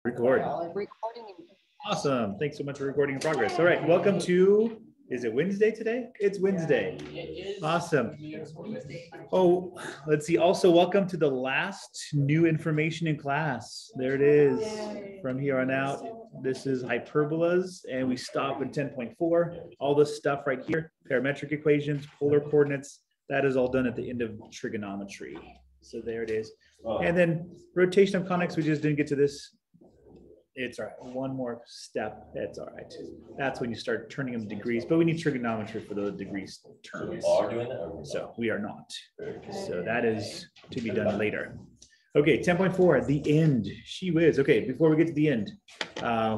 Record. Awesome. Thanks so much for recording in progress. All right. Welcome to, is it Wednesday today? It's Wednesday. Awesome. Oh, let's see. Also, welcome to the last new information in class. There it is. From here on out, this is hyperbolas, and we stop at 10.4. All this stuff right here, parametric equations, polar coordinates, that is all done at the end of trigonometry. So there it is. And then rotation of conics, we just didn't get to this. It's all right. One more step. That's all right. That's when you start turning them degrees, but we need trigonometry for the degrees terms. So we are not. So that is to be done later. Okay, 10.4, the end. She whiz. Okay, before we get to the end,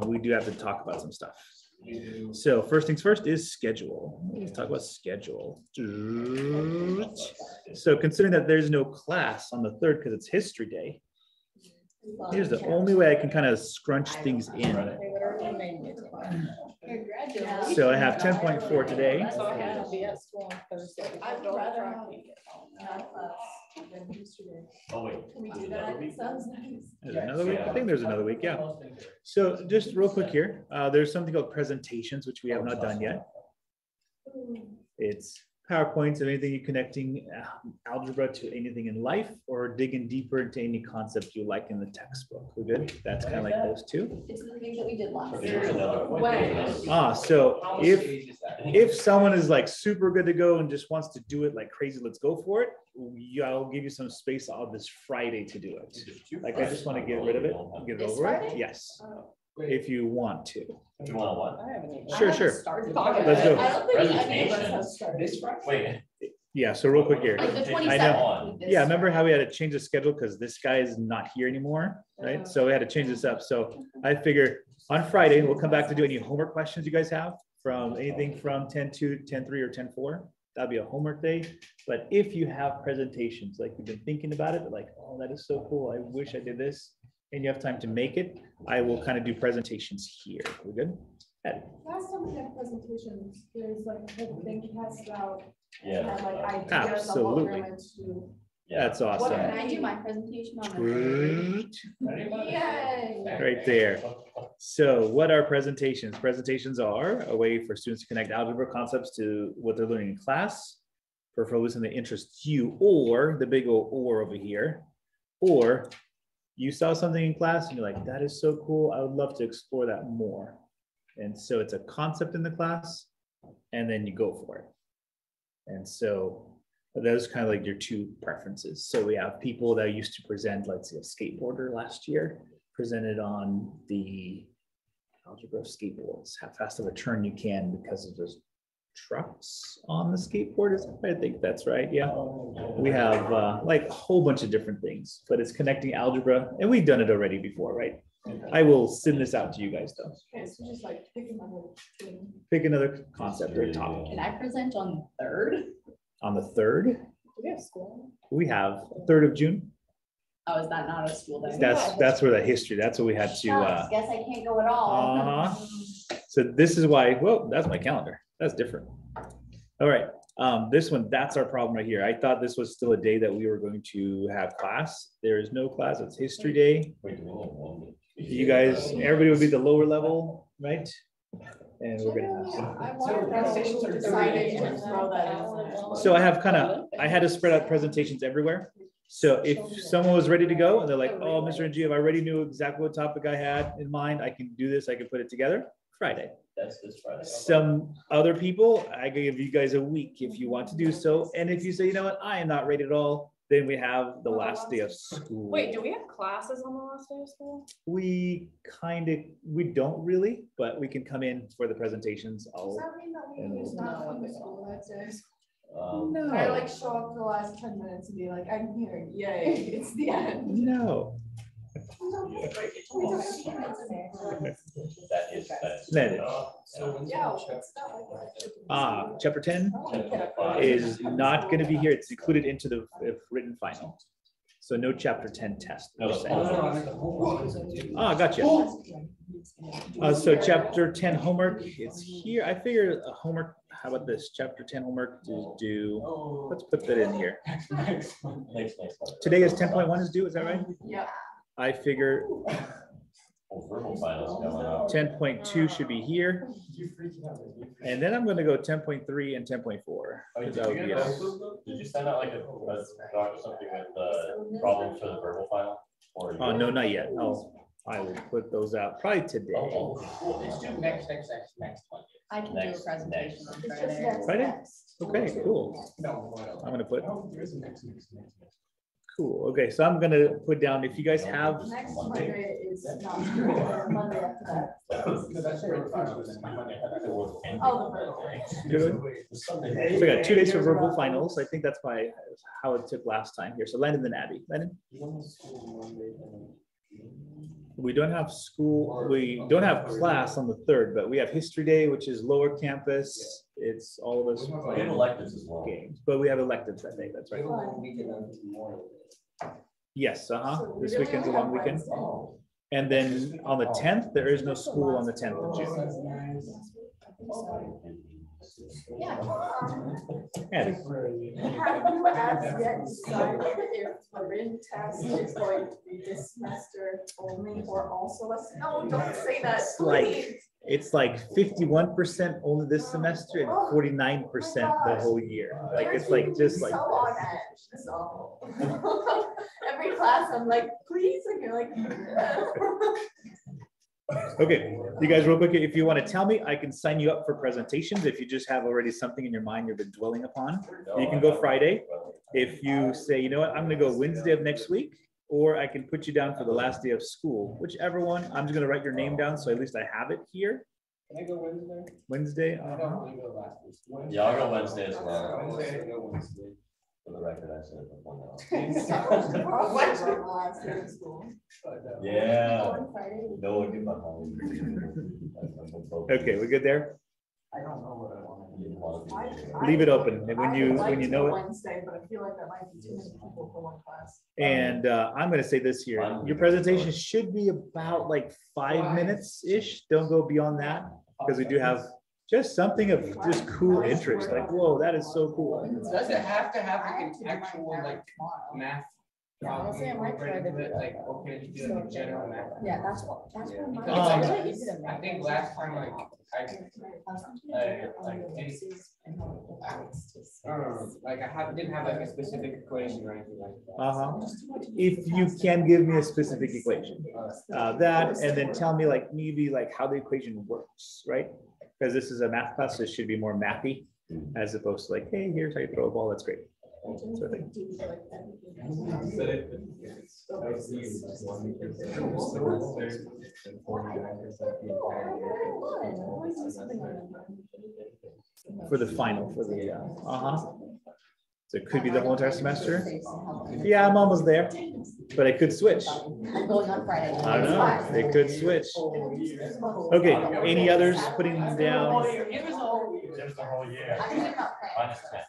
we do have to talk about some stuff. So first things first is schedule. Let's talk about schedule. So considering that there's no class on the 3rd because it's history day, here's the only way I can kind of scrunch things in. So I have 10.4 today. Oh wait, can we do that? Sounds nice. There's another week. I think there's another week. Yeah. So just real quick here, there's something called presentations, which we have not done yet. It's PowerPoints of anything you're connecting algebra to anything in life, or digging deeper into any concept you like in the textbook. We're good. That's kind of like those two. It's the things that we did last year. So if someone is like super good to go and just wants to do it like crazy, let's go for it. I'll give you some space on this Friday to do it. Like I just want to get rid of it, get it over it. Yes. If you want to. You want what? Sure. Let's go. I don't think any of us have started. This Friday? Wait. Yeah, so real quick here. Like the 27th. I know. Yeah, remember how we had to change the schedule because this guy is not here anymore, right? So we had to change this up. So I figure on Friday, we'll come back to do any homework questions you guys have from anything from 10.2, 10.3, or 10.4. That'll be a homework day. But if you have presentations, like you've been thinking about it, like, oh, that is so cool. I wish I did this. And you have time to make it, I will kind of do presentations here. We're good? Last time we had presentations, there's like a whole thing passed out. Yeah. And like ideas Absolutely. of what we're going to. That's awesome. What, can I do my presentation on Yay! Right there. So what are presentations? Presentations are a way for students to connect algebra concepts to what they're learning in class, for something that interests you, or the big old or over here, or you saw something in class and you're like, that is so cool. I would love to explore that more. And so it's a concept in the class and then you go for it. And so those kind of like your two preferences. So we have people that used to present, let's see, a skateboarder last year presented on the algebra of skateboards, how fast of a turn you can because of those trucks on the skateboard. I think that's right. Yeah, we have like a whole bunch of different things, but it's connecting algebra, and we've done it already before, right? I will send this out to you guys though. Okay, so just like pick another thing. Pick another concept or topic. Can I present on the 3rd? On the 3rd, Do we have school? we have 3rd of June. Oh, is that not a school day? That's where the history. That's what we had to. Shucks, guess I can't go at all. So this is why. Well, that's my calendar. That's different. All right. This one, that's our problem right here. I thought this was still a day that we were going to have class. There is no class. It's history day. You guys, everybody would be the lower level, right? And we're gonna have some. So I have I had to spread out presentations everywhere. So if someone was ready to go and they're like, oh, Mr. Ng, if I already knew exactly what topic I had in mind, I can do this, I can put it together. Friday. That's this Friday. Some other people, I give you guys a week if you want to do so. And if you say, you know what, I am not ready at all, then we have the last day of school. Wait, do we have classes on the last day of school? We don't really, but we can come in for the presentations. Does that mean that we just not come to school that day? No. I like show up for the last 10 minutes and be like, I'm here, yay, it's the end. No. Chapter 10 is not going to be here. It's included into the written final. So no chapter 10 test. Gotcha. So chapter 10 homework, it's here. I figured a homework, how about this? Chapter 10 homework to do, let's put that in here. Today is 10.1 is due, is that right? Yeah. I figure 10.2 should be here. And then I'm going to go 10.3 and 10.4. Did you send out like a doc or something with the problems for the verbal file? Oh, no, not yet. Oh, I will put those out probably today. Let's do next one. I can do a presentation on It's just Friday. next. Friday? Okay, cool. No. I'm going to put. Cool. Okay, so I'm going to put down if you guys have. Next Monday is not true. Monday after that. Oh, the Good. So I got 2 days for verbal finals. I think that's how it took last time here. So Landon and Abby. Landon? We don't have school, we don't have class on the 3rd, but we have history day, which is lower campus. It's all of us We have playing electives as well. games, but we have electives that day. That's right. Yes, this weekend's a long weekend. And then on the 10th, there is no school on the 10th of June. Yeah. Abby. Have you as yet decided if the written test is going to be this semester only or also a, no, don't say that, please. It's like 51% only this semester and 49% the whole year. Like it's like just like so on edge, so. Every class I'm like, please, and you're like. Okay, you guys real quick, if you want to tell me, I can sign you up for presentations. If you just have already something in your mind you've been dwelling upon, you can go Friday. If you say, you know what, I'm going to go Wednesday of next week, or I can put you down for the last day of school, whichever one. I'm just going to write your name down, so at least I have it here. Can I go Wednesday? Wednesday? I don't want to go last week. Yeah, I'll go Wednesday as well. Wednesday, I go Wednesday. For the record, I said it before now. Yeah. No one give up on me. Okay, we good there? I don't know what I want to do. Leave it open, and when you know it. Wednesday, but I feel like that might be too many people for one class. And I'm going to say this here, your presentation should be about like 5 minutes-ish. Don't go beyond that, because we do have just something of just cool interest. Like, whoa, that is so cool. Does it have to have like an actual like math? Yeah, honestly, I might try to do it. Like, okay, you do like general math. Yeah, that's what Because, my. I think last time like I didn't have like a specific equation or anything like that. If you can give me a specific equation, that, and then tell me like maybe like how the equation works, right? Because this is a math class, so it should be more mathy as opposed to like, hey, here's how you throw a ball. That's great. Sort of thing. For the final, for the so it could be the whole entire semester. Yeah, I'm almost there, but it could switch. I'm going on Friday. I don't know. It could switch. Okay. Any others putting them down? Just the whole year. Minus 10.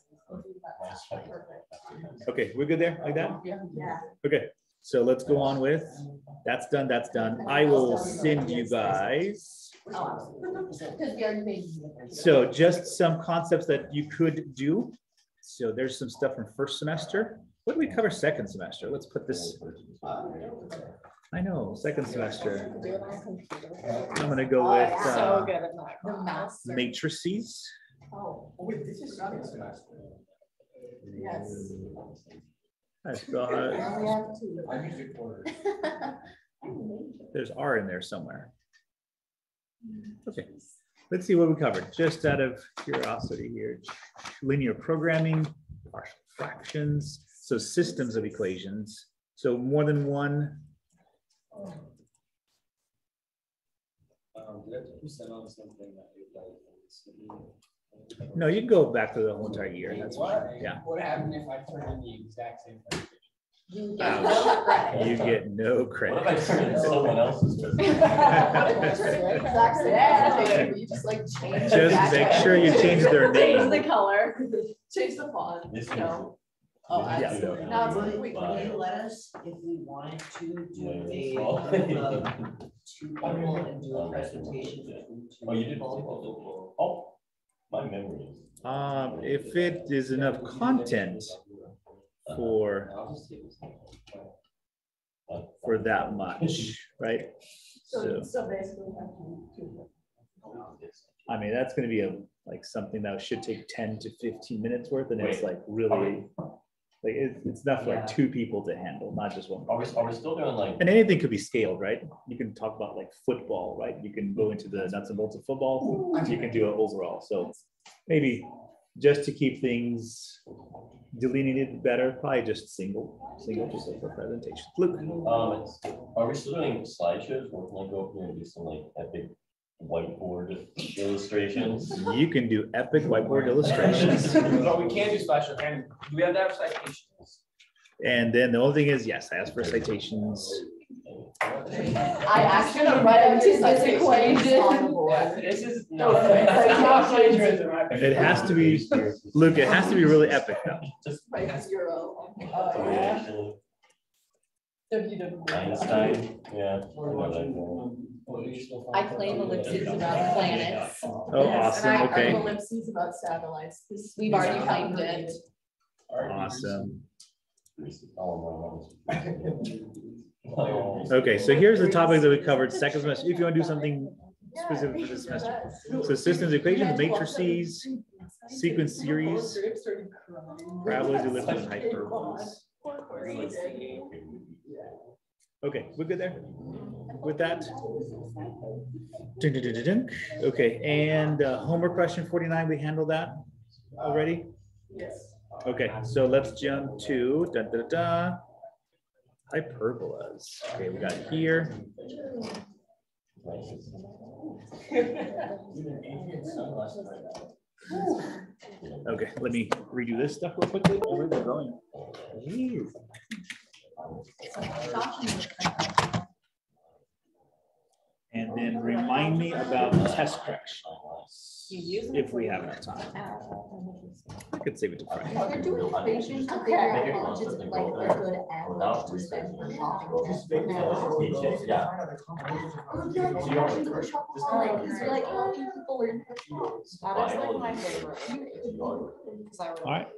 Okay, we're good there like that? Yeah. Okay, so let's go on with, that's done, that's done. I will send you guys. So just some concepts that you could do. So there's some stuff from first semester. What do we cover second semester? Let's put this. I know, second semester. I'm gonna go with So good at that. matrices. Oh, Wait, this is second semester. yes. I've got, We have two. I used it for. there's R in there somewhere. Okay, let's see what we covered. Just out of curiosity here, linear programming, partial fractions, so systems of equations. So more than one. No, you can go back to the whole entire year. That's fine. Yeah. What happened if I turn in the exact same thing? You get no credit. You get no What credit. if I turn in someone else's presentation? You just like change. Just make sure you change their Change name. the color. Change the font, Yes, you know. Oh, Yeah. absolutely. Now it's like, wait, Fine. They let us, if we wanted to, do a Well, two people and do a presentation between two Oh, you did? people. Oh, my memory is. If it is enough content for that much, right? So, So basically, we have to do I mean, that's going to be like something that should take 10 to 15 minutes worth, and it's like really, like it's enough for like two people to handle, not just one. Are we still doing like? And anything could be scaled, right? You can talk about like football, right? You can go into the nuts and bolts of football. You can do it overall. So maybe just to keep things delineated better, probably just single just like for presentation. Luke. Are we still doing slideshows? Or can I go up here and do some like epic whiteboard illustrations? You can do epic whiteboard illustrations. But we can't do special, and do we have to have citations? And then the only thing is, yes, I asked for citations. I actually read into this equation on the board. This is No, no. it's not plagiarism. It has to be, Luke, it has to be really epic though. Just Like 0. Einstein, yeah. I claim ellipses about planets. Oh, awesome, And I okay. have ellipses about satellites. We've already claimed it. Awesome. Oh, Okay, so here's the topic that we covered second semester. If you want to do something specific for this semester. So systems, equations, matrices, sequence series, parabolas, ellipses, and hyperbolas. Okay, we're good there with that. Dun, dun, dun, dun, dun. Okay, and homework question 49, we handled that already? Yes. Okay, so let's jump to hyperbolas. Okay, we got here. Okay, let me redo this stuff real quickly. Oh, where we're going. Jeez. And then remind me about test corrections if we have enough time. I could save it to Friday. They're doing equations to figure out how much is like a good average to spend for shopping. You're like, oh, people learn Herschel. That is like my favorite. All right,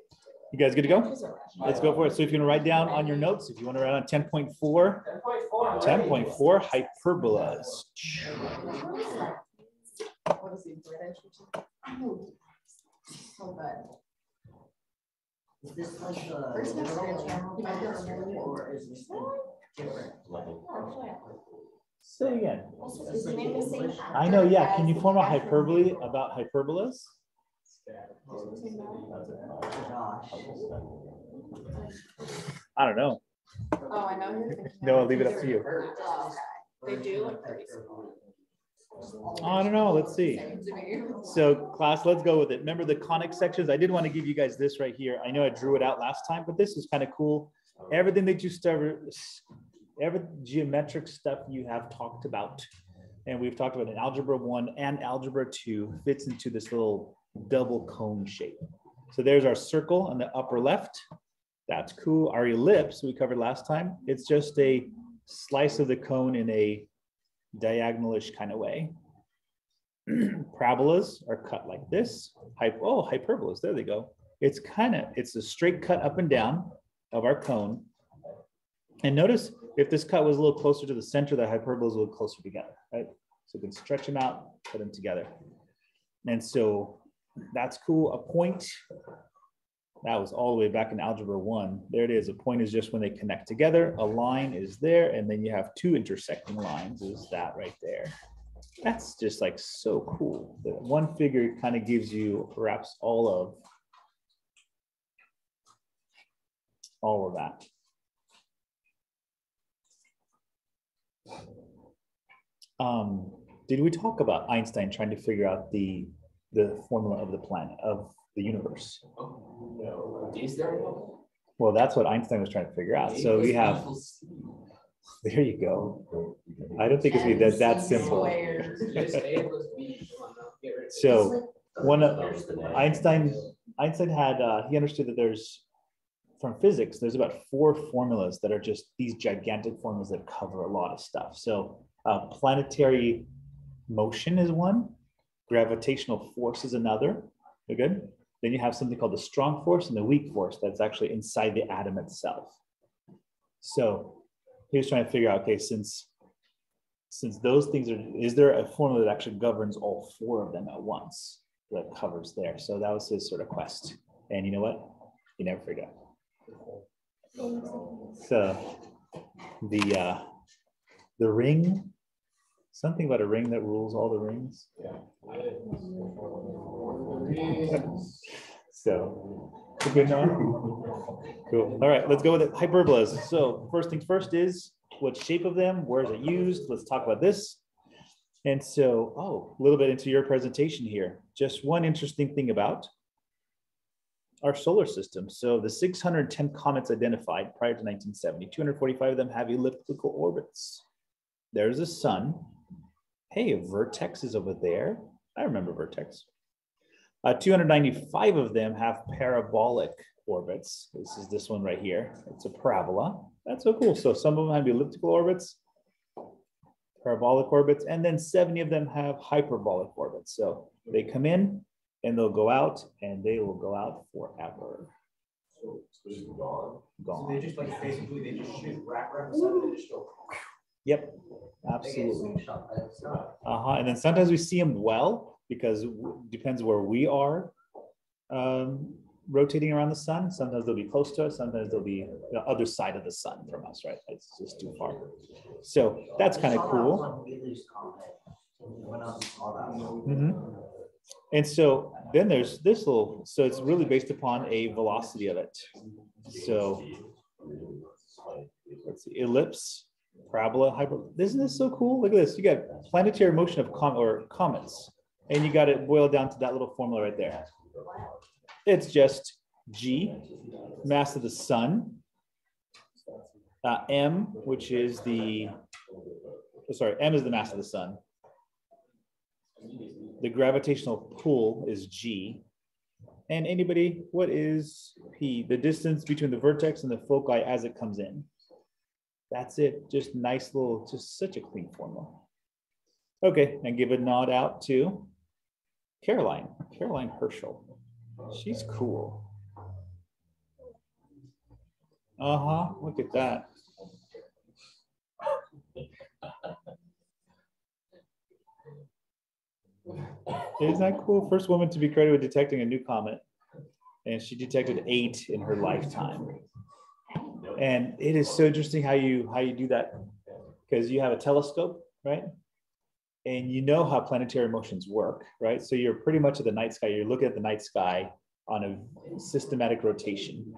you guys good to go? Let's go for it. So if you want to write down on your notes, if you want to write on 10.4, 10.4 hyperbolas. What is the information? So good. Is this like the or is this different? Say again. Is the name the same? I know, yeah. Can you form a hyperbole about hyperbolas? I don't know. Oh, I know. You're thinking No, I'll leave it up to you. They do look pretty. I don't know. Let's see. So class, let's go with it. Remember the conic sections? I did want to give you guys this right here. I know I drew it out last time, but this is kind of cool. Everything that you started, every geometric stuff you have talked about, and we've talked about in Algebra 1 and Algebra 2 fits into this little double cone shape. So there's our circle on the upper left. That's cool. Our ellipse we covered last time. It's just a slice of the cone in a diagonalish kind of way. Parabolas are cut like this. Hyperbolas, there they go. It's a straight cut up and down of our cone. And notice if this cut was a little closer to the center, the hyperbolas a little closer together, right? So you can stretch them out, put them together. And so that's cool. A point, that was all the way back in Algebra 1. There it is. A point is just when they connect together. A line is there, and then you have two intersecting lines, is that right there. That's just like so cool. The one figure kind of gives you perhaps all of that. Did we talk about Einstein trying to figure out the formula of the planet, of the universe? No. Is there one? Well, that's what Einstein was trying to figure out. So we have, there you go. I don't think it's gonna be that simple. So one of Einstein had, he understood that there's, from physics, there's about 4 formulas that are just these gigantic formulas that cover a lot of stuff. So planetary motion is one, gravitational force is another. You're good? Then you have something called the strong force and the weak force that's actually inside the atom itself. So he was trying to figure out, okay, since since those things are, is there a formula that actually governs all four of them at once that covers there? So that was his sort of quest. And you know what? He never figured out. So the ring, something about a ring that rules all the rings. So good enough. Cool. All right, let's go with it. Hyperbolas. So first things first is what shape of them, where is it used? Let's talk about this. And so, a little bit into your presentation here. Just one interesting thing about our solar system. So the 610 comets identified prior to 1970, 245 of them have elliptical orbits. There's a sun. Hey, a vertex is over there. I remember vertex. 295 of them have parabolic orbits. This is this one right here. It's a parabola. That's so cool. So some of them have elliptical orbits, parabolic orbits, and then 70 of them have hyperbolic orbits. So they come in and they'll go out, and they will go out forever. So it's gone. Gone. So they just like basically they just shoot right around the sun and they just go. Yep, absolutely. And then sometimes we see them well, because it depends where we are rotating around the sun. Sometimes they'll be close to us. Sometimes they'll be the other side of the sun from us, right? It's just too far. So that's kind of cool. And so then there's this little, so it's really based upon a velocity of it. So let's see, ellipse, parabola, hyperbola. Isn't this so cool? Look at this. You got planetary motion of comets, and you got it boiled down to that little formula right there. It's just G, mass of the sun, M, which is the, M is the mass of the sun. The gravitational pull is G. And anybody, what is P? The distance between the vertex and the foci as it comes in. That's it. Just nice little, just such a clean formula. Okay, and give a nod out to Caroline Herschel. She's cool. Look at that. Isn't that cool? First woman to be credited with detecting a new comet. And she detected 8 in her lifetime. And it is so interesting how you do that, because you have a telescope, right? And you know how planetary motions work, right? So you're pretty much at the night sky. You're looking at the night sky on a systematic rotation.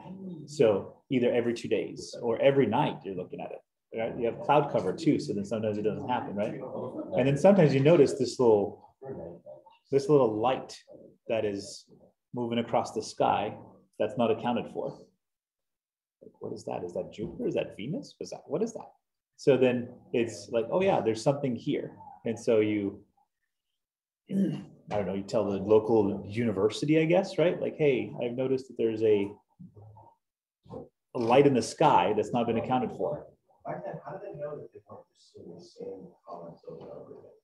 So either every 2 days or every night you're looking at it, right? You have cloud cover too, so then sometimes it doesn't happen, right? And then sometimes you notice this little light that is moving across the sky that's not accounted for. Like, what is that? Is that Jupiter? Is that Venus? What is that? So then it's like, oh yeah, there's something here. And so you, I don't know, you tell the local university, I guess, right? Like, hey, I've noticed that there's a light in the sky that's not been accounted for. Back then, how did they know that they weren't pursuing the same comments over and over again?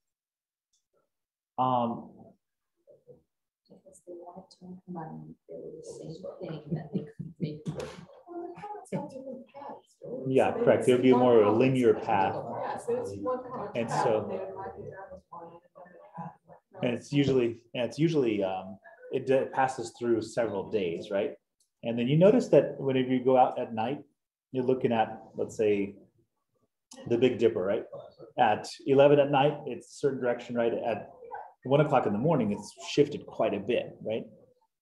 Because they wanted to combine the same thing that they could make. Yeah, correct. There'll be more of a linear path. And so, and it's usually it passes through several days, right? And then you notice that whenever you go out at night, you're looking at, let's say, the Big Dipper, right? At 11 at night, it's a certain direction, right? At 1 o'clock in the morning, it's shifted quite a bit, right?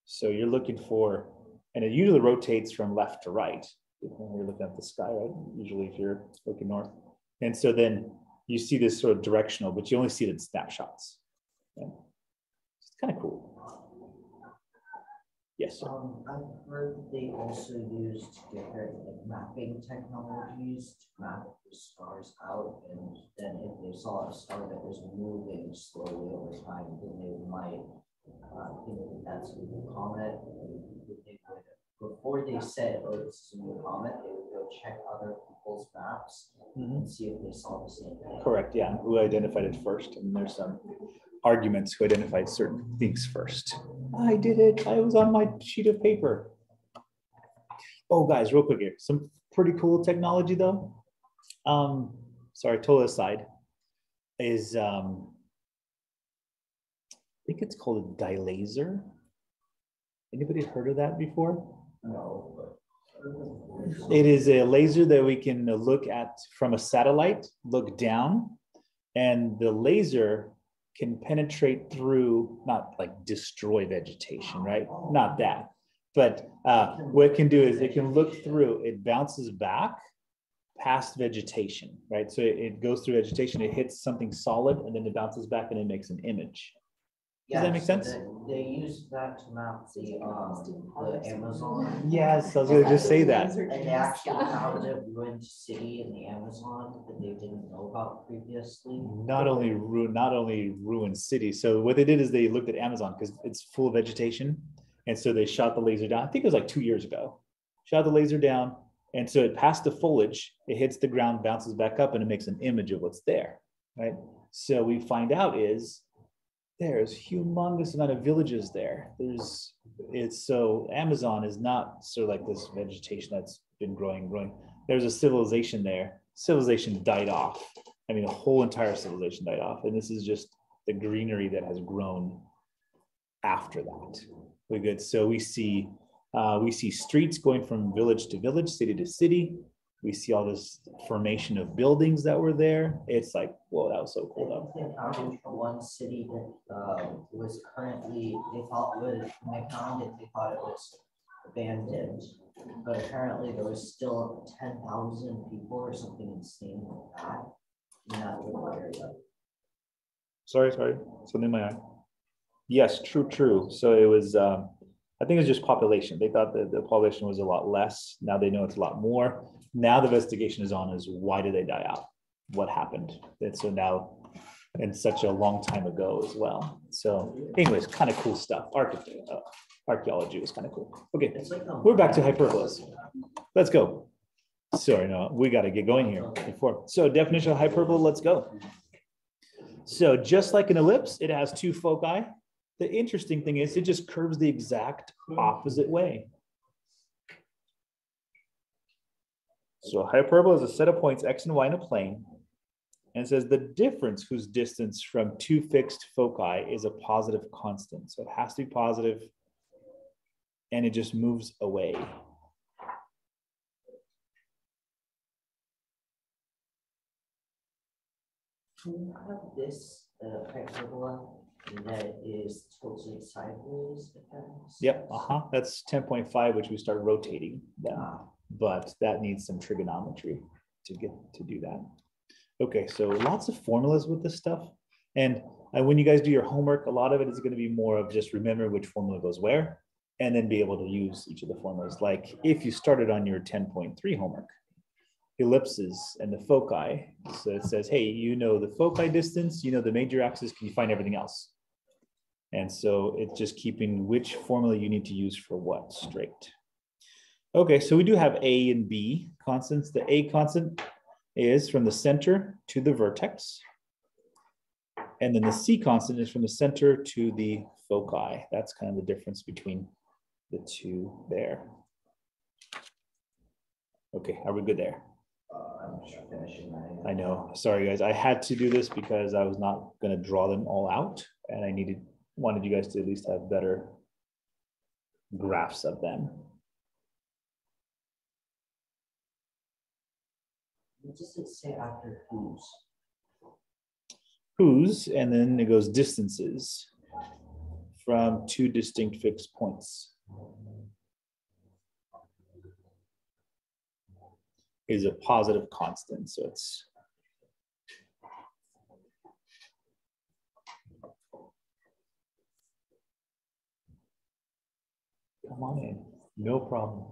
So you're looking for, and it usually rotates from left to right when you're looking at the sky, right? Usually if you're looking north. And so then you see this sort of directional, but you only see it in snapshots. Yeah. It's kind of cool. Yes, sir. I've heard they also used different mapping technologies to map the stars out, and then if they saw a star that was moving slowly over time, then they might think that that's a new comet. They would, before they said, oh, this is a new comet, they would go check other people's maps and see if they saw the same thing. Correct, yeah. Who identified it first? And there's some arguments who identified certain things first. I did it. I was on my sheet of paper. Oh, guys, real quick here. Some pretty cool technology, though. Sorry, total aside. is I think it's called a dilaser. Anybody heard of that before? No, It is a laser that we can look at from a satellite, look down, and the laser can penetrate through, not like destroy vegetation, right? Not that. But what it can do is it can look through, it bounces back past vegetation, right? So it goes through vegetation, it hits something solid, and then it bounces back and it makes an image. Does that make sense? They use that to map the Amazon. Yes, I was gonna just say that. And they actually found a ruined city in the Amazon that they didn't know about previously. Not only ruined city. So what they did is they looked at Amazon because it's full of vegetation. And so they shot the laser down. I think it was like 2 years ago. Shot the laser down. And so it passed the foliage, it hits the ground, bounces back up, and it makes an image of what's there, right? So we find out is there's humongous amount of villages there. So Amazon is not sort of like this vegetation that's been growing. There's a civilization there. Civilization died off. I mean, a whole entire civilization died off. And this is just the greenery that has grown after that. We're good. So we see streets going from village to village, city to city. We see all this formation of buildings that were there. It's like, whoa, that was so cool. They found one city that was currently, they thought was, when they found it, they thought it was abandoned. But apparently there was still 10,000 people or something insane like that in that little area. Sorry, something in my eye. Yes, true. So it was, I think it's just population. They thought that the population was a lot less. Now they know it's a lot more. Now the investigation is on is why did they die out? What happened? And so now, and such a long time ago as well. So anyways, kind of cool stuff. Archaeology was kind of cool. Okay, we're back to hyperbolas. Let's go. Sorry, no, we got to get going here before. So definition of hyperbola, let's go. So just like an ellipse, it has two foci. The interesting thing is it just curves the exact opposite way. So hyperbola is a set of points x and y in a plane, and it says the difference whose distance from two fixed foci is a positive constant. So it has to be positive, and it just moves away. Can you have this hyperbola that is tilted sideways? Yep, that's 10.5, which we start rotating now. But that needs some trigonometry to get to do that. Okay, so lots of formulas with this stuff. And when you guys do your homework, a lot of it is going to be more of just remember which formula goes where, and then be able to use each of the formulas. Like if you started on your 10.3 homework, ellipses and the foci. So it says, hey, you know the foci distance, you know the major axis, can you find everything else? And so it's just keeping which formula you need to use for what straight. Okay, so we do have A and B constants. The A constant is from the center to the vertex. And then the C constant is from the center to the foci. That's kind of the difference between the two there. Okay, are we good there? I'm just finishing I know, sorry guys. I had to do this because I was not gonna draw them all out and I wanted you guys to at least have better graphs of them. What does it say after whose? Whose, and then it goes distances from two distinct fixed points. Is a positive constant, so it's come on in, no problem.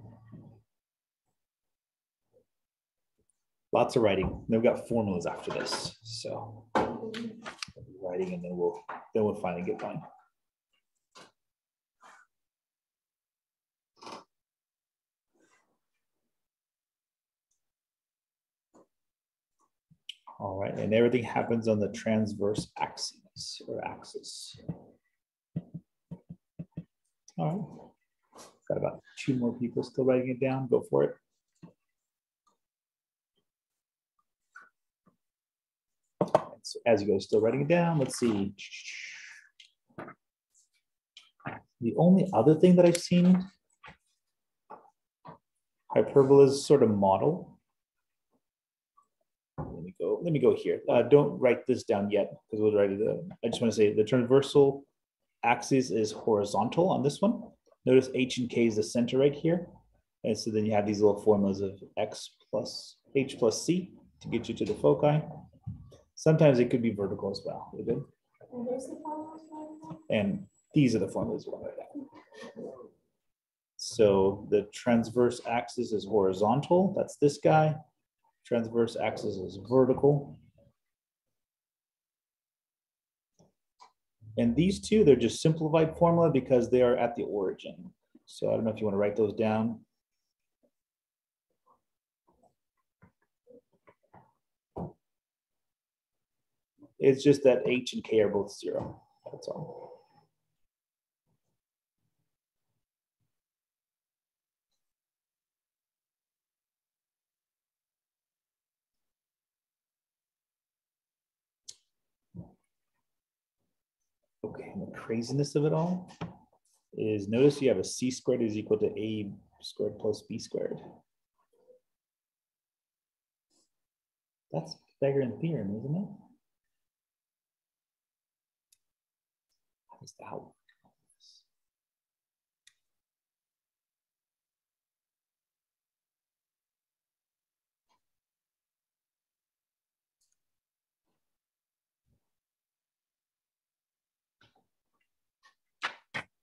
Lots of writing. They've got formulas after this, so writing, and then we'll finally get going. All right, and everything happens on the transverse axis or axis. All right, got about 2 more people still writing it down. Go for it. So as you go, still writing it down. Let's see. The only other thing that I've seen, hyperbola's sort of model. Let me go here. Don't write this down yet because we'll write it. I just want to say the transversal axis is horizontal on this one. Notice H and K is the center right here. And so then you have these little formulas of X plus H plus C to get you to the foci. Sometimes it could be vertical as well. You're good? And these are the formulas. So the transverse axis is horizontal. That's this guy. Transverse axis is vertical. And these two, they're just simplified formula because they are at the origin. So I don't know if you want to write those down. It's just that H and K are both 0. That's all. Okay, and the craziness of it all is notice you have a C squared is equal to A squared plus B squared. That's Pythagorean theorem, isn't it? How is that?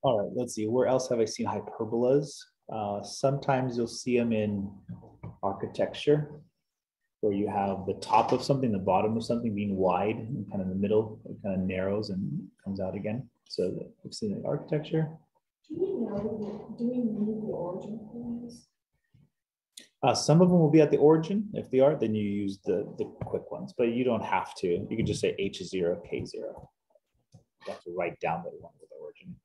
All right, let's see. Where else have I seen hyperbolas? Sometimes you'll see them in architecture, where you have the top of something, the bottom of something being wide, and kind of the middle, it kind of narrows and comes out again. So we've seen it in architecture. Do we need the origin points? Some of them will be at the origin. If they are, then you use the quick ones, but you don't have to. You can just say H is 0, K 0. You have to write down the one with the origin.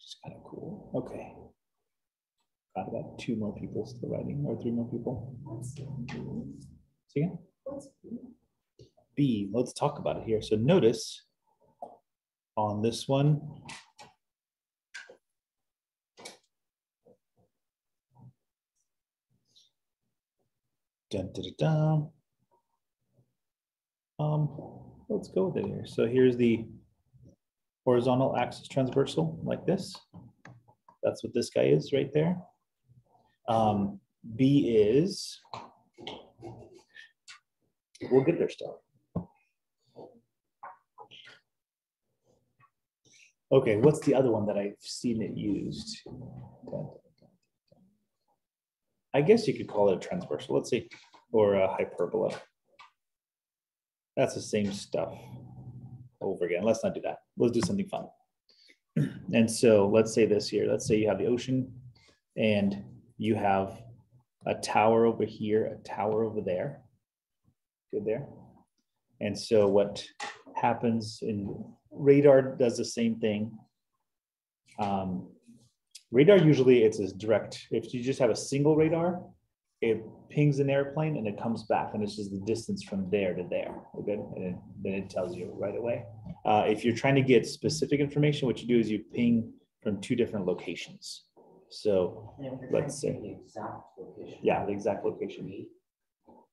It's kind of cool. Okay. Got about 2 more people still writing, or 3 more people. See again? B, let's talk about it here. So notice on this one, dun, dun, dun, dun. Let's go with it here. So here's the horizontal axis transversal like this. That's what this guy is right there. B is, we'll get there still. Okay, what's the other one that I've seen it used? I guess you could call it a transversal, let's see, or a hyperbola. That's the same stuff over again. Let's not do that. Let's do something fun. And so let's say this here. Let's say you have the ocean and you have a tower over here, a tower over there. Good there. And so what happens in radar does the same thing. Radar usually it's as direct. If you just have a single radar, it pings an airplane and it comes back, and it's just the distance from there to there. Okay, and then it tells you right away. If you're trying to get specific information, what you do is you ping from 2 different locations. So let's say the exact location. Yeah, the exact location.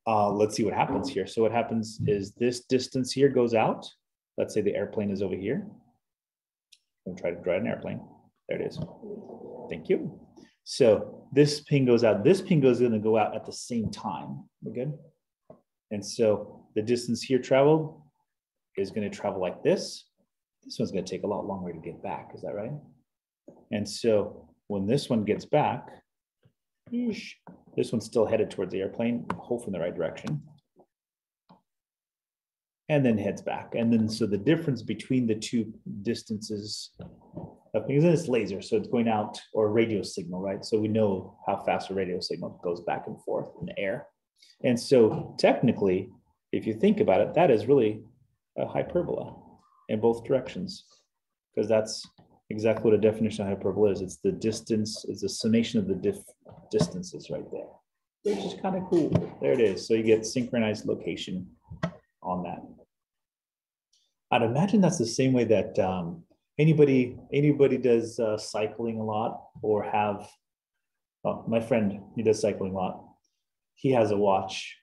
Let's see what happens here. So what happens is this distance here goes out. Let's say the airplane is over here. I'm gonna try to draw an airplane. There it is. Thank you. So this ping goes out. This ping goes in and go out at the same time. We're good. And so the distance here traveled is going to travel like this. This one's going to take a lot longer to get back. Is that right? And so when this one gets back, this one's still headed towards the airplane, hopefully in the right direction. And then heads back. And then so the difference between the two distances of things is laser. So it's going out, or radio signal, right? So we know how fast a radio signal goes back and forth in the air. And so technically, if you think about it, that is really a hyperbola in both directions, because that's exactly what a definition of hyperbola is. It's the distance, it's the summation of the distances right there, which is kind of cool. There it is. So you get synchronized location on that. I'd imagine that's the same way that anybody does cycling a lot, or have, my friend, he does cycling a lot. He has a watch,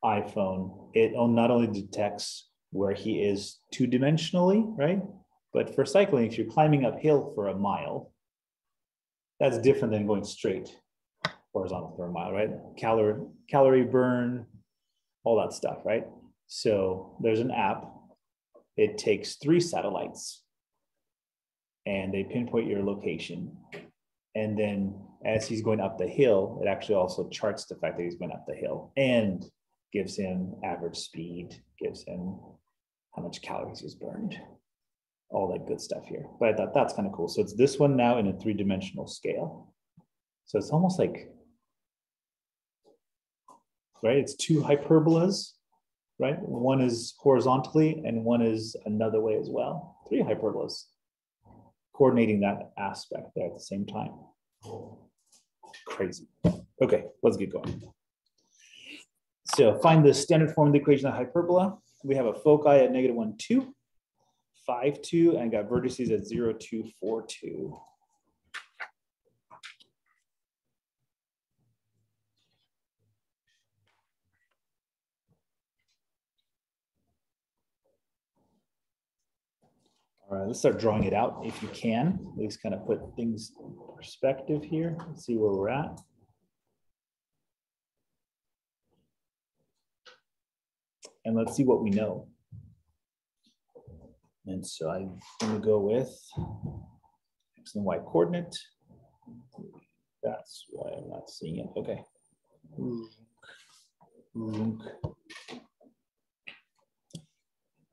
iPhone. It not only detects where he is two-dimensionally, right? But for cycling, if you're climbing uphill for a mile, that's different than going straight horizontal for a mile, right? Calorie burn, all that stuff, right? So there's an app. It takes 3 satellites and they pinpoint your location. And then as he's going up the hill, it actually also charts the fact that he's going up the hill and gives him average speed, gives him how much calories he's burned, all that good stuff here. But I thought that's kind of cool. So it's this one now in a 3-dimensional scale. So it's almost like, right? It's 2 hyperbolas, right? One is horizontally and one is another way as well. 3 hyperbolas coordinating that aspect there at the same time. Crazy. Okay, let's get going. So find the standard form of the equation of hyperbola. We have a foci at -1, 2, 5, 2, and got vertices at 0, 2, 4, 2. All right, let's start drawing it out if you can. At least kind of put things in perspective here. Let's see where we're at. And let's see what we know. And so I'm going to go with X and Y coordinate. That's why I'm not seeing it. Okay.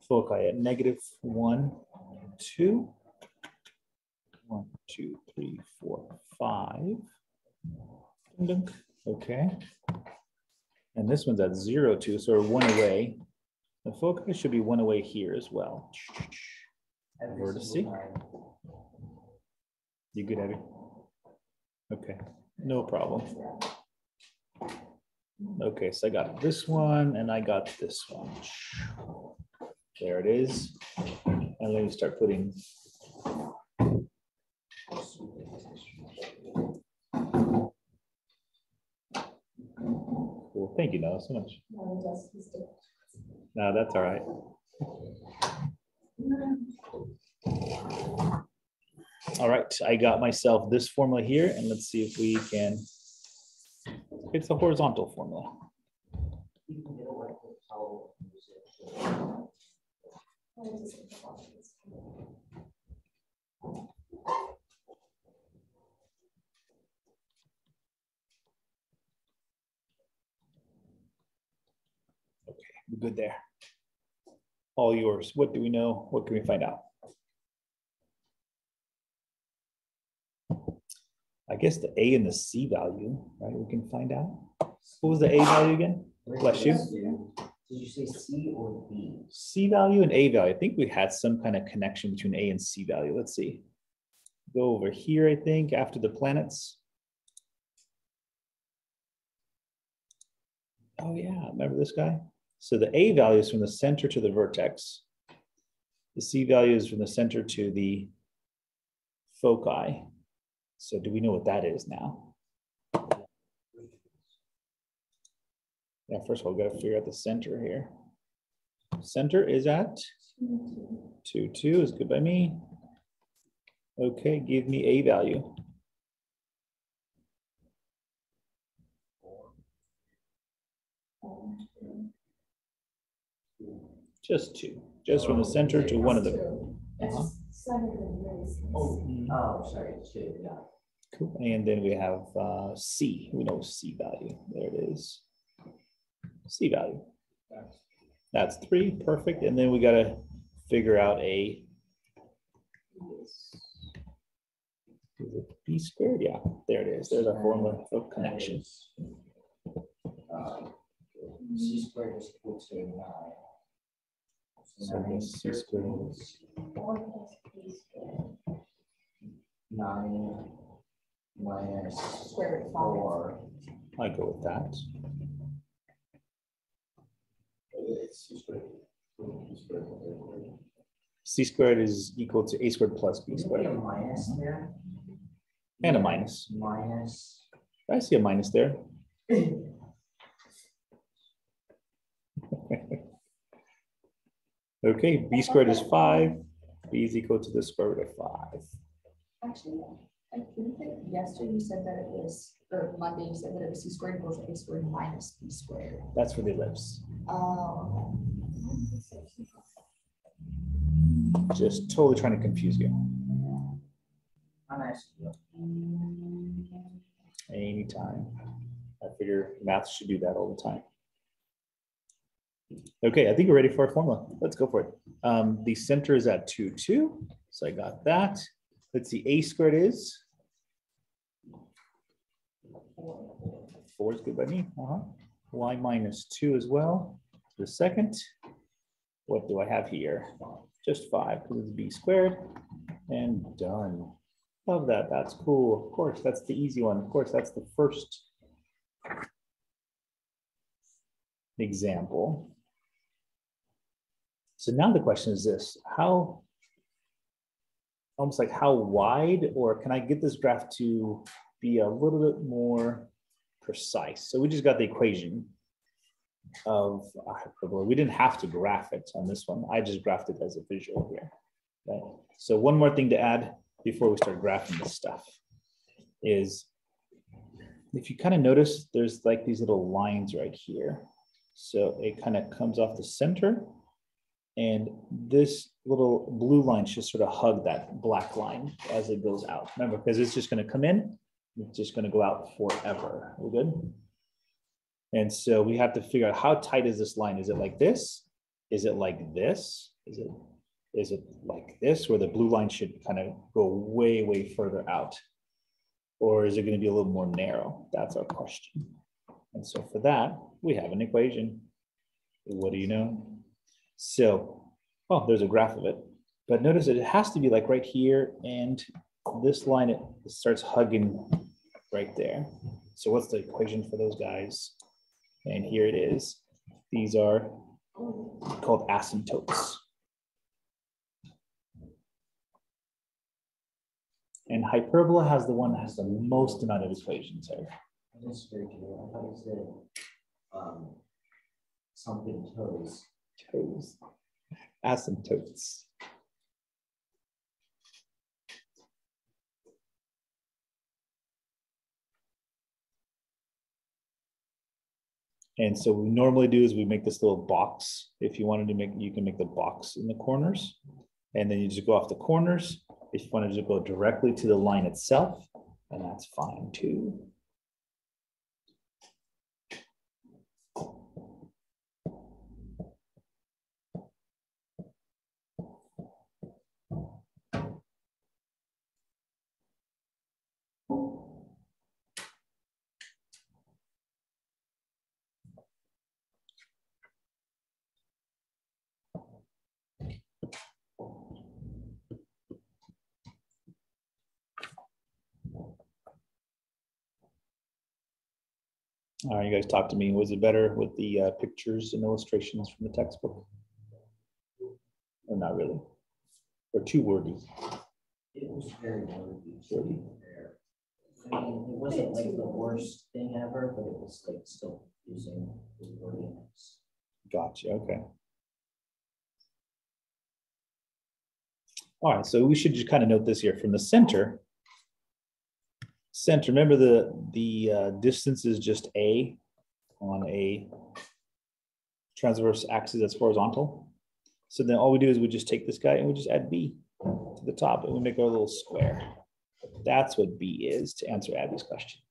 Foci at -1, 2. 1, 2, 3, 4, 5. Okay. And this one's at 0, 2, so we're 1 away. The foci should be 1 away here as well. Vertice. You good, Abby? Okay, no problem. Okay, so I got this one and I got this one. There it is. And let me start putting. Cool, thank you, Noah, so much. No, that's all right. All right, I got myself this formula here, and let's see if we can. It's a horizontal formula. Okay, we're good there. All yours. What do we know? What can we find out? I guess the A and the C value, right? We can find out. What was the A value again? Bless you. Did you say C or B? C value and A value. I think we had some kind of connection between A and C value. Let's see. Go over here, I think, after the planets. Oh yeah, remember this guy? So the A value is from the center to the vertex. The C value is from the center to the foci. So do we know what that is now? Yeah, first of all, we got to figure out the center here. Center is at 2, 2 is good by me. Okay, give me A value. Just two, just from the center to one of them. Uh-huh. Oh, sorry, it's two, yeah. Cool. And then we have C. We know C value. There it is. C value. That's 3. Perfect. And then we got to figure out a is it B squared? Yeah, there it is. There's our formula of connection. C squared is equal to 9. So this C squared is 9 minus Square root of 4. I go with that. C squared is equal to A squared plus B Is there squared. a minus there? And a minus. Minus. I see a minus there. Okay, B squared is 5. B is equal to the square root of 5. Actually, I think that yesterday you said that it was, or Monday you said that it was C squared equals A squared minus B squared. That's for the ellipse. Oh, Just totally trying to confuse you. Nice. Anytime. I figure math should do that all the time. Okay, I think we're ready for our formula. Let's go for it. The center is at 2, 2. So I got that. Let's see, A squared is 4 is good by me. Y minus 2 as well. The second. What do I have here? Just 5 because it's B squared. And done. Love that. That's cool. Of course, that's the easy one. Of course, that's the first example. So now the question is this: how, almost like how wide, or can I get this graph to be a little bit more precise? So we just got the equation of a hyperbola. We didn't have to graph it on this one. I just graphed it as a visual here. Okay. So one more thing to add before we start graphing this stuff is, if you kind of notice, there's like these little lines right here. So it kind of comes off the center, and this little blue line should sort of hug that black line as it goes out. Remember, because it's just going to come in, it's just going to go out forever. We're good? And so we have to figure out, how tight is this line? Is it like this? Is it like this? Is it like this, where the blue line should kind of go way, way further out? Or is it going to be a little more narrow? That's our question. And so for that, we have an equation. What do you know? So, oh, there's a graph of it. But notice it has to be like right here, and this line, it starts hugging right there. So what's the equation for those guys? And here it is. These are called asymptotes. And hyperbola has the one that has the most amount of equations here. I disagree with you. I thought it said something toes. Toes. Asymptotes. And so what we normally do is we make this little box. If you wanted to make, you can make the box in the corners, and then you just go off the corners. If you wanted to go directly to the line itself, and that's fine too. All right, you guys talk to me. Was it better with the pictures and illustrations from the textbook? Or not really? Or too wordy? It was very wordy. I mean, it wasn't like the worst thing ever, but it was like still using the wordiness. Gotcha, okay. All right, so we should just kind of note this here from the center. Remember the distance is just A on a transverse axis that's horizontal. So then all we do is we just take this guy and we just add b to the top and we make our little square. That's what b is to answer Abby's question.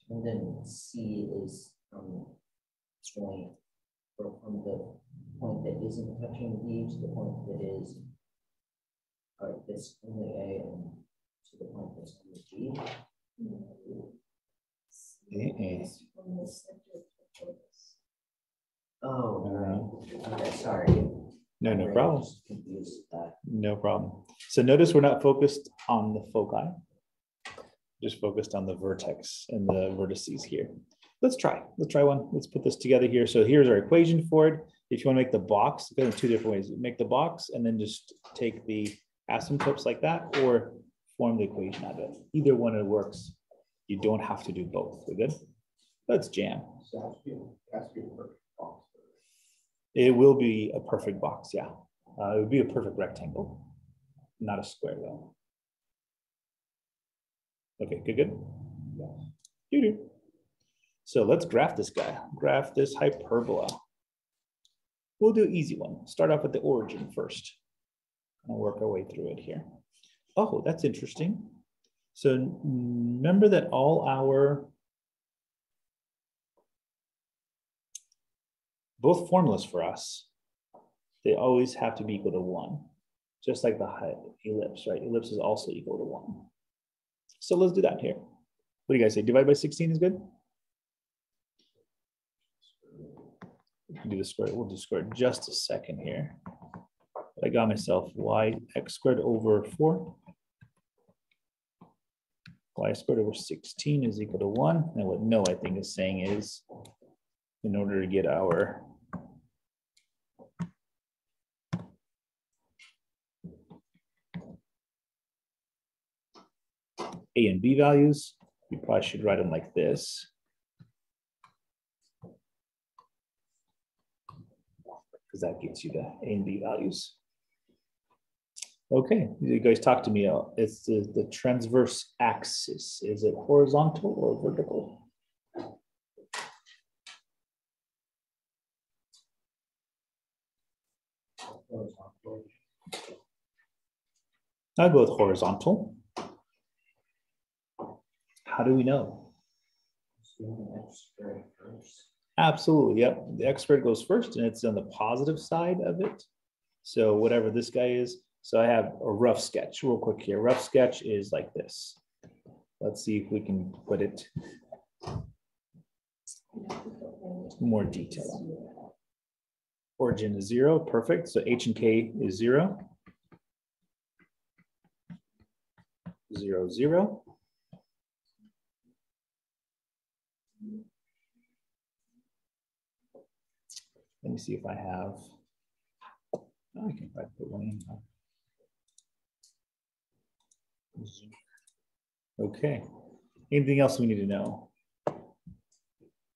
And then C is from point, or from the point that isn't touching B to the point that is, or this from the A and to the point that's on the G. From the center to focus. Oh, right. Okay, sorry. No My brain problem. just confused that. No problem. So notice we're not focused on the foci, just focused on the vertex and the vertices here. Let's try one. Let's put this together here. So here's our equation for it. If you want to make the box, there's two different ways. Make the box and then just take the asymptotes like that, or form the equation out of it. Either one it works. You don't have to do both. We're good? Let's jam. So it has to be a perfect box. It will be a perfect box, yeah. It would be a perfect rectangle, not a square though. Okay, good. Yes. You do. So let's graph this guy. Graph this hyperbola. We'll do an easy one. Start off with the origin first. And work our way through it here. Oh, that's interesting. So remember that all our both formulas for us, they always have to be equal to 1, just like the ellipse, right? Ellipse is also equal to 1. So let's do that here. What do you guys say? Divide by 16 is good? We can do the square. We'll do square just a second here. I got myself x squared over 4. Y squared over 16 is equal to 1. And what no, I think is saying is, in order to get our A and B values, you probably should write them like this. Because that gets you the A and B values. Okay, you guys talk to me. It's the transverse axis. Is it horizontal or vertical? I'll go with horizontal. How do we know? Absolutely, yep. The x squared goes first and it's on the positive side of it. So whatever this guy is. So I have a rough sketch real quick here. Rough sketch is like this. Let's see if we can put it more detail. Origin is 0, perfect. So H and K is 0. 0, 0. Let me see if I have, I can probably put one in. Okay, anything else we need to know?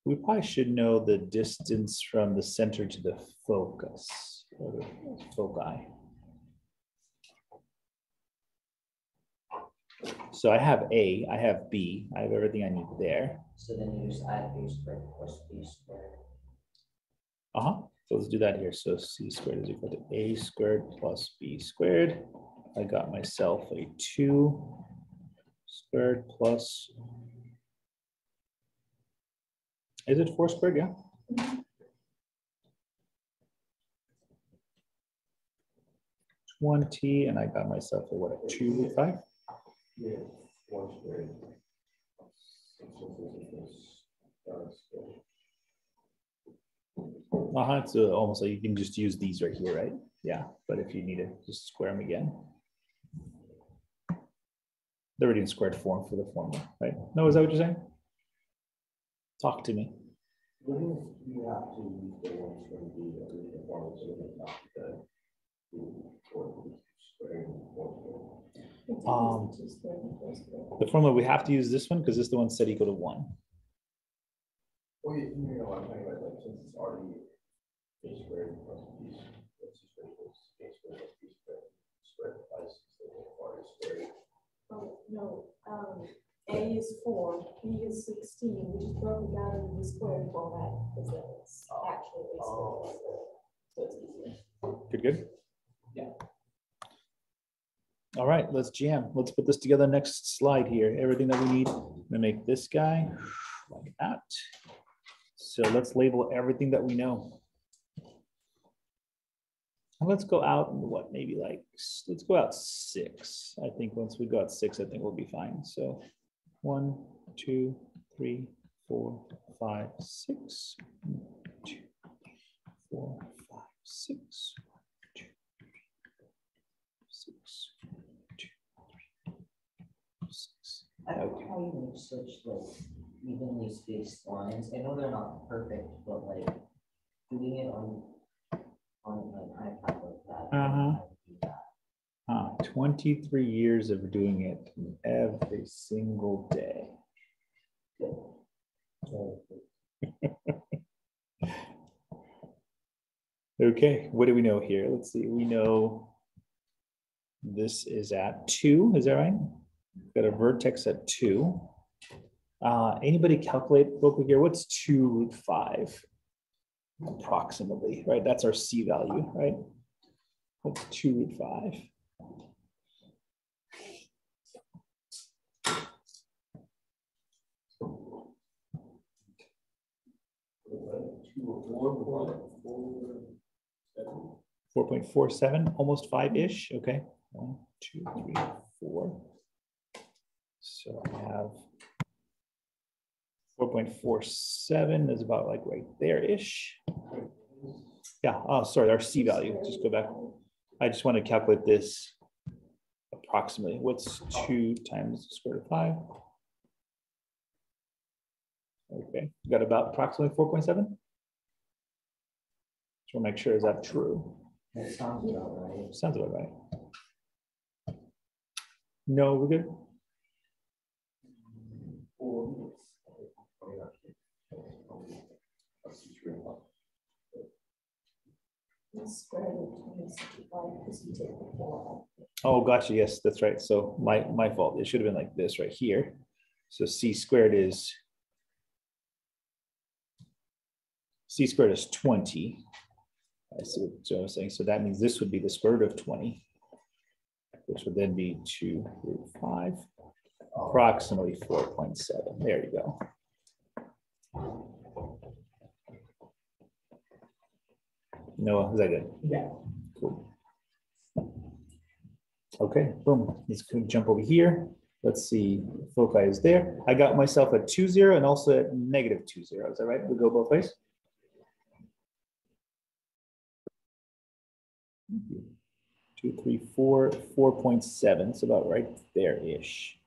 We probably should know the distance from the center to the focus, or the foci. So I have A, I have B, I have everything I need there. So then you just add A squared plus B squared. So let's do that here. So C squared is equal to A squared plus B squared. I got myself a 2 squared plus, is it 4 squared? Yeah. 20, and I got myself a what, a 2 5? Yeah, 1 squared. It's almost like you can just use these right here, right? Yeah, but if you need to just square them again. They're already in squared form for the formula, right? No, is that what you're saying? Talk to me. When you have to use the ones from the original formula, so it's not the The formula, we have to use this one because this is the one set equal to 1. Well, you know, I'm talking about like since it's already A squared plus B squared plus A squared plus B squared plus R squared. Oh, no, A is 4, B is 16, we just broke it down into the square format, because that's actually A squared. So it's easier. Good, good. All right, let's jam. Let's put this together. Next slide here. Everything that we need. I'm gonna make this guy like that. So let's label everything that we know. And let's go out and what, maybe like, let's go out 6. I think once we go out 6, I think we'll be fine. So 1, 2, 3, 4, 5, 6. 1, 2, 4, 5, 6. 2, 6. 2, 3, 6. I don't know how you make such like evenly spaced lines. I know they're not perfect, but like doing it on an iPad like that. 23 years of doing it every single day. Okay, what do we know here? Let's see, we know this is at 2, is that right? Got a vertex at 2. Anybody calculate real quick here? What's 2 root 5? Approximately, right? That's our C value, right? What's 2 root 5? $4.47, almost 5-ish. Okay, 1, 2, 3, 4. So I have 4.47 is about like right there-ish. Yeah, oh, sorry, our C value, just go back. I just want to calculate this approximately. What's 2 times the square root of 5? Okay, got about approximately 4.7. Just want to make sure, is that true? That sounds about right. Sounds about right. No, we're good. Oh, gotcha. Yes, that's right. So my fault. It should have been like this right here. So C squared is 20. I see what I was saying. So that means this would be the square root of 20, which would then be 2 root 5, approximately 4.7. There you go. Noah, is that good? Yeah. Cool. Okay, boom. Let's jump over here. Let's see, foci is there. I got myself at 2, 0 and also at negative 2, 0. Is that right? We go both ways? 2, 3, 4, 4.7. It's about right there-ish.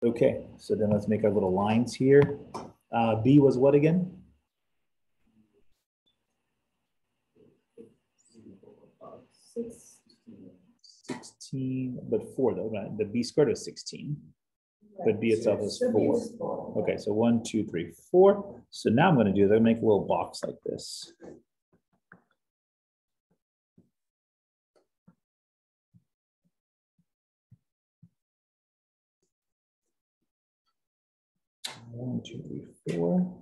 Okay, so then let's make our little lines here. B was what again? 16, but 4 though, right? The B squared is 16, but B itself is 4. Okay, so 1, 2, 3, 4. So now I'm going to do is I make a little box like this. One, 2, 3, 4.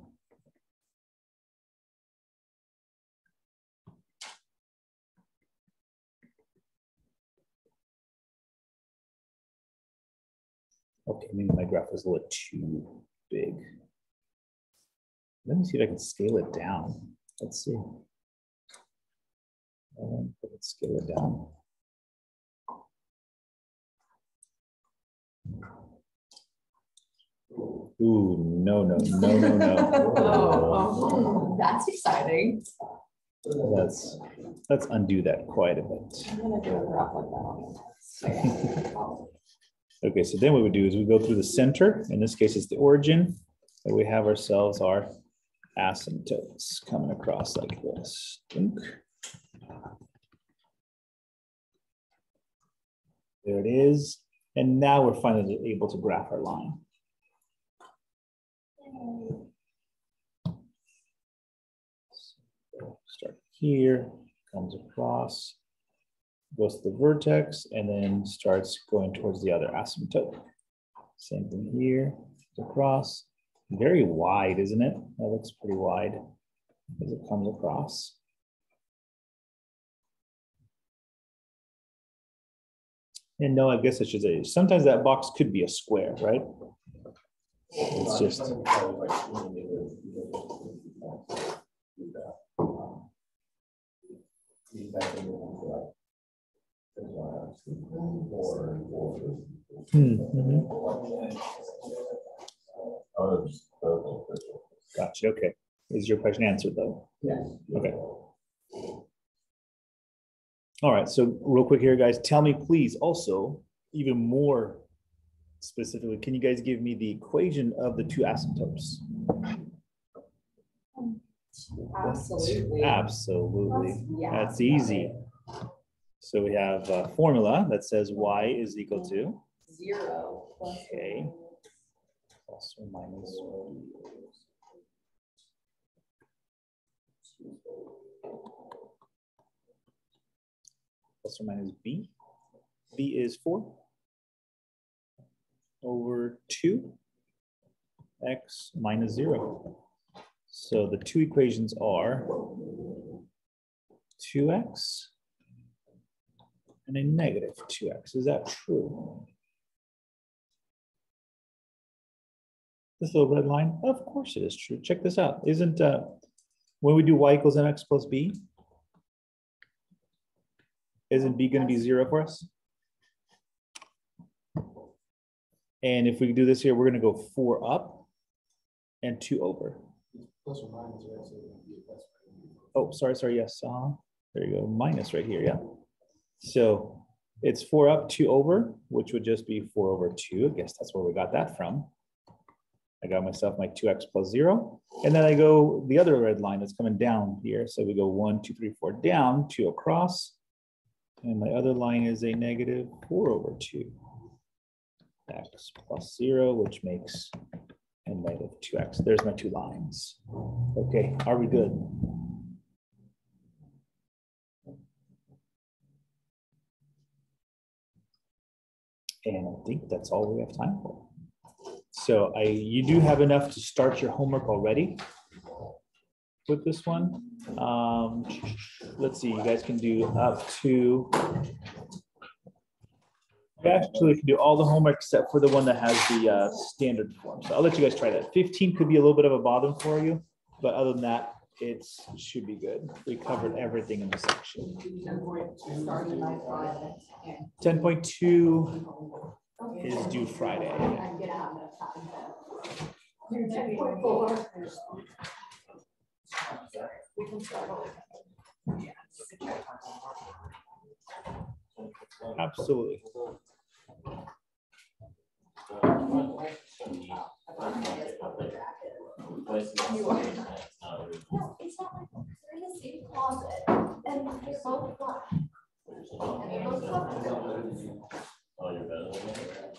Okay, maybe my graph is a little too big. Let me see if I can scale it down. Let's see. Let's scale it down. Ooh, no. Oh, that's exciting. Let's undo that quite a bit. I'm gonna do a graph like that. Okay, so then what we do is we go through the center. In this case, it's the origin. And we have ourselves our asymptotes coming across like this. There it is. And now we're finally able to graph our line. So start here, comes across, goes to the vertex, and then starts going towards the other asymptote. Same thing here, across. Very wide, isn't it? That looks pretty wide as it comes across. And no, I guess I should say, sometimes that box could be a square, right? It's just, Gotcha. Okay. Is your question answered though? Yes. Okay. All right. So real quick here, guys, tell me please also even more specifically, can you guys give me the equation of the two asymptotes? Absolutely. Absolutely. Yeah. That's easy. So we have a formula that says y is equal to 0 plus. Okay. Plus or minus. Plus or minus b. B is 4 over 2 x minus 0. So the two equations are 2x and a negative 2x. Is that true? This little red line? Of course it is true. Check this out. Isn't when we do y equals mx plus b, isn't b going to be 0 for us? And if we do this here, we're going to go 4 up and 2 over. Plus or minus, right? So that's Oh, sorry, yes. There you go, minus right here, yeah. So it's 4 up, 2 over, which would just be 4 over 2. I guess that's where we got that from. I got myself my 2x plus 0. And then I go the other red line that's coming down here. So we go 1, 2, 3, 4 down, 2 across. And my other line is a negative 4 over 2. X plus 0, which makes a negative 2x. There's my two lines. Okay, are we good? And I think that's all we have time for. So you do have enough to start your homework already with this one. Let's see, you guys can do up to, you actually can do all the homework except for the one that has the standard form. So I'll let you guys try that. 15 could be a little bit of a bother for you, but other than that, it should be good. We covered everything in the section. 10.2 is due Friday. Absolutely. No, it's not like they're in the same closet and they're both black. And they're both covered. Oh, you're better than that?